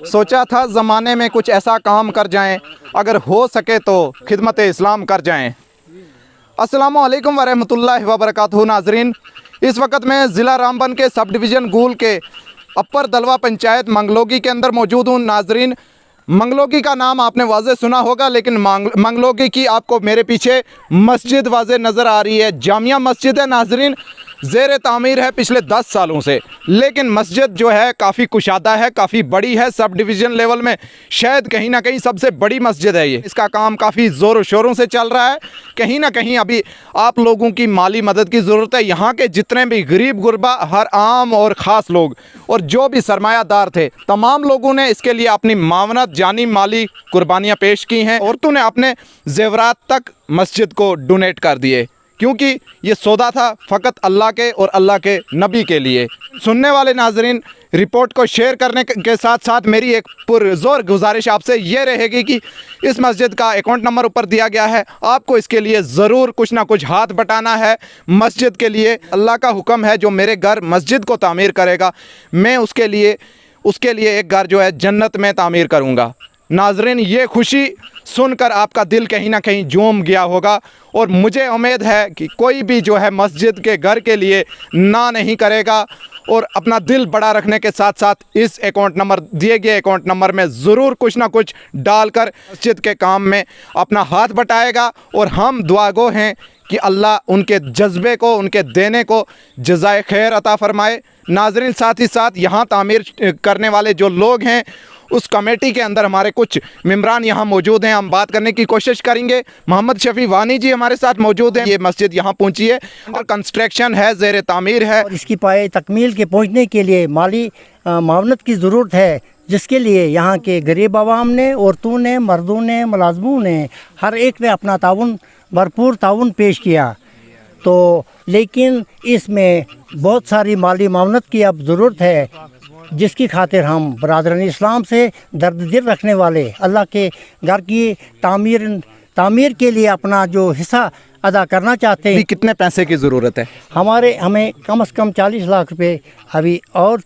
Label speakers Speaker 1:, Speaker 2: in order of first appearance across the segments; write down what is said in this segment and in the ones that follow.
Speaker 1: सोचा था ज़माने में कुछ ऐसा काम कर जाएं, अगर हो सके तो खिदमत इस्लाम कर जाएं। अस्सलामु अलैकुम वरहमतुल्लाहि वबरकातुहू। नाजरीन, इस वक्त मैं ज़िला रामबन के सब डिवीज़न गूल के अपर दलवा पंचायत मंगलोगी के अंदर मौजूद हूँ। नाजरीन, मंगलोगी का नाम आपने वाज़े सुना होगा, लेकिन मंगलोगी की आपको मेरे पीछे मस्जिद वाज़े नज़र आ रही है। जामिया मस्जिद है नाजरीन, ज़ेर तामीर है पिछले 10 सालों से, लेकिन मस्जिद जो है काफ़ी कुशादा है, काफ़ी बड़ी है। सब डिवीज़न लेवल में शायद कहीं ना कहीं सबसे बड़ी मस्जिद है ये। इसका काम काफ़ी ज़ोरों शोरों से चल रहा है। कहीं ना कहीं अभी आप लोगों की माली मदद की ज़रूरत है। यहाँ के जितने भी गरीब गुरबा, हर आम और ख़ास लोग और जो भी सरमायादार थे, तमाम लोगों ने इसके लिए अपनी मावनत, जानी माली कुर्बानियाँ पेश की हैं। औरतों ने अपने ज़ेवरात तक मस्जिद को डोनेट कर दिए, क्योंकि ये सौदा था फ़कत अल्लाह के और अल्लाह के नबी के लिए। सुनने वाले नाजरीन, रिपोर्ट को शेयर करने के साथ साथ मेरी एक पुरज़ोर गुजारिश आपसे ये रहेगी कि इस मस्जिद का अकाउंट नंबर ऊपर दिया गया है, आपको इसके लिए ज़रूर कुछ ना कुछ हाथ बटाना है मस्जिद के लिए। अल्लाह का हुक्म है, जो मेरे घर मस्जिद को तामीर करेगा, मैं उसके लिए एक घर जो है जन्नत में तामीर करूँगा। नाजरीन, ये खुशी सुनकर आपका दिल कहीं ना कहीं झूम गया होगा, और मुझे उम्मीद है कि कोई भी जो है मस्जिद के घर के लिए ना नहीं करेगा, और अपना दिल बड़ा रखने के साथ साथ इस अकाउंट नंबर, दिए गए अकाउंट नंबर में ज़रूर कुछ ना कुछ डालकर मस्जिद के काम में अपना हाथ बटाएगा। और हम दुआगो हैं कि अल्लाह उनके जज्बे को, उनके देने को जज़ाए खैर अता फ़रमाए। नाजरीन, साथ ही साथ यहाँ तामीर करने वाले जो लोग हैं, उस कमेटी के अंदर हमारे कुछ मेम्बरान यहाँ मौजूद हैं। हम बात करने की कोशिश करेंगे। मोहम्मद शफी वानी जी हमारे साथ मौजूद हैं। ये मस्जिद यहाँ पहुँची है और कंस्ट्रक्शन है, ज़ेर तामीर है,
Speaker 2: और इसकी पाए तकमील के पहुँचने के लिए माली मावनत की ज़रूरत है, जिसके लिए यहाँ के गरीब आवाम ने, औरतों ने, मर्दों ने, मुलाजमों ने, हर एक ने अपना ताउन, भरपूर ताउन पेश किया। तो लेकिन इसमें बहुत सारी माली मावनत की अब ज़रूरत है, जिसकी खातिर हम बरादरान इस्लाम से दर्द दिल रखने वाले अल्लाह के घर की तामीर के लिए अपना जो हिस्सा अदा करना चाहते हैं।
Speaker 1: कितने पैसे की ज़रूरत है?
Speaker 2: हमें कम से कम 40 लाख रुपए अभी और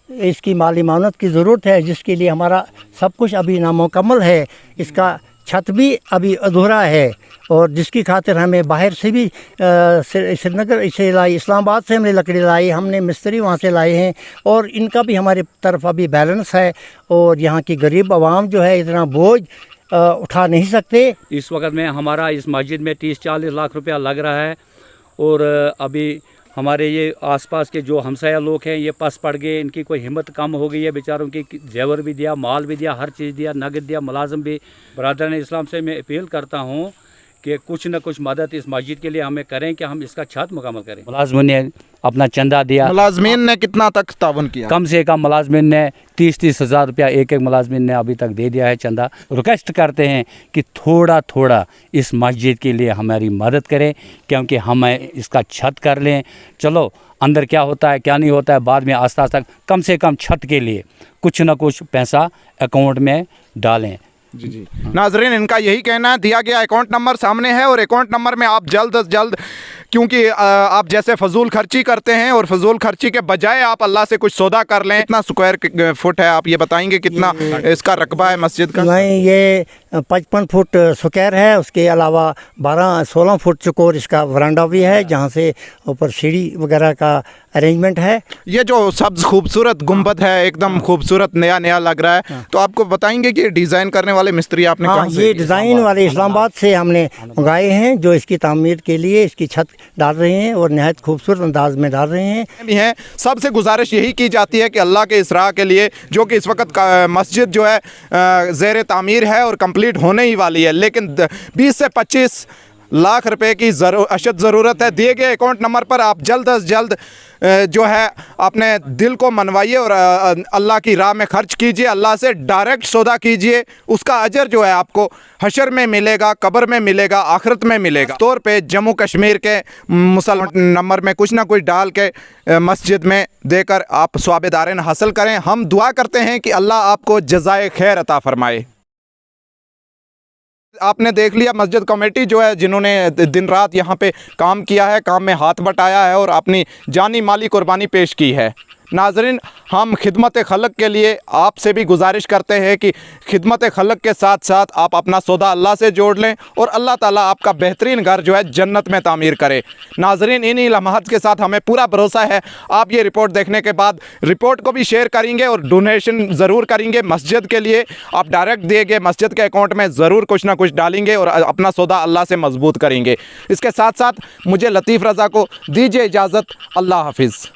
Speaker 2: इसकी माली मावनत की ज़रूरत है, जिसके लिए हमारा सब कुछ अभी नामुकम्मल है। इसका छत भी अभी अधूरा है, और जिसकी खातिर हमें बाहर से भी श्रीनगर से लाई, इस्लामाबाद से हमने लकड़ी लाई, हमने मिस्त्री वहाँ से लाए हैं, और इनका भी हमारे तरफ अभी बैलेंस है। और यहाँ की गरीब आवाम जो है इतना बोझ उठा नहीं सकते।
Speaker 3: इस वक्त में हमारा इस मस्जिद में 30-40 लाख रुपया लग रहा है, और अभी हमारे ये आसपास के जो हमसाया लोग हैं ये पस पड़ गए, इनकी कोई हिम्मत कम हो गई है बेचारों की। जेवर भी दिया, माल भी दिया, हर चीज़ दिया, नगद दिया, मुलाजम भी। बरादरान इस्लाम से मैं अपील करता हूँ कि कुछ न कुछ मदद इस मस्जिद के लिए हमें करें कि हम इसका छत मुकम्मल करें। मुलाजमिन ने अपना चंदा दिया।
Speaker 1: मुलाजमीन ने कितना तक तावन किया?
Speaker 3: कम से कम मुलाजमिन ने 30-30 हज़ार रुपया एक मुलाजमिन ने अभी तक दे दिया है चंदा। रिक्वेस्ट करते हैं कि थोड़ा थोड़ा इस मस्जिद के लिए हमारी मदद करें, क्योंकि हम इसका छत कर लें। चलो अंदर क्या होता है क्या नहीं होता है बाद में आस्ता आस्ता, कम से कम छत के लिए कुछ न कुछ पैसा अकाउंट में डालें।
Speaker 1: जी। नाजरीन, इनका यही कहना है। दिया गया अकाउंट नंबर सामने है, और अकाउंट नंबर में आप जल्द अज जल्द, क्योंकि आप जैसे फजूल खर्ची करते हैं, और फजूल खर्ची के बजाय आप अल्लाह से कुछ सौदा कर लें। कितना स्क्वायर फुट है, आप ये बताएंगे कितना इसका रकबा है मस्जिद का?
Speaker 2: नहीं, ये 55 फुट स्क्वायर है। उसके अलावा 12-16 फुट चौकोर इसका वरांडा भी है, जहाँ से ऊपर सीढ़ी वगैरह का अरेंजमेंट है।
Speaker 1: ये जो सब्ज खूबसूरत गुंबद है, एकदम खूबसूरत नया नया लग रहा है। तो आपको बताएंगे कि डिज़ाइन करने वाले मिस्त्री आपने कहाँ से?
Speaker 2: ये डिज़ाइन वाले इस्लामाबाद से हमने मंगाए हैं, जो इसकी तामीर के लिए इसकी छत डाल रहे हैं, और नहायत खूबसूरत अंदाज में डाल रहे हैं।
Speaker 1: सबसे गुजारिश यही की जाती है कि अल्लाह के इस राह के लिए, जो कि इस वक्त मस्जिद जो है ज़ेर तामीर है और कंप्लीट होने ही वाली है, लेकिन 20 से 25 लाख रुपए की अशद ज़रूरत है। दिए गए अकाउंट नंबर पर आप जल्द अज जल्द जो है अपने दिल को मनवाइए, और अल्लाह की राह में खर्च कीजिए। अल्लाह से डायरेक्ट सौदा कीजिए, उसका अजर जो है आपको हशर में मिलेगा, कब्र में मिलेगा, आखिरत में मिलेगा। तौर पे जम्मू कश्मीर के मुसलमान नंबर में कुछ ना कुछ डाल के मस्जिद में देकर आप स्वाबेदारन हासिल करें। हम दुआ करते हैं कि अल्लाह आपको जज़ाए खैर अता फ़रमाए। आपने देख लिया मस्जिद कमेटी जो है, जिन्होंने दिन रात यहाँ पे काम किया है, काम में हाथ बटाया है और अपनी जानी माली कुर्बानी पेश की है। नाज़रीन, हम खिदमत खलक के लिए आपसे भी गुजारिश करते हैं कि खिदमत खलक के साथ साथ आप अपना सौदा अल्लाह से जोड़ लें और अल्लाह ताला आपका बेहतरीन घर जो है जन्नत में तामीर करे। नाज़रीन, इन्हीं लम्हात के साथ हमें पूरा भरोसा है आप ये रिपोर्ट देखने के बाद रिपोर्ट को भी शेयर करेंगे और डोनेशन ज़रूर करेंगे मस्जिद के लिए। आप डायरेक्ट दिए गए मस्जिद के अकाउंट में ज़रूर कुछ ना कुछ डालेंगे और अपना सौदा अल्लाह से मजबूत करेंगे। इसके साथ साथ मुझे लतीफ़ रज़ा को दीजिए इजाज़त। अल्लाह हाफिज़।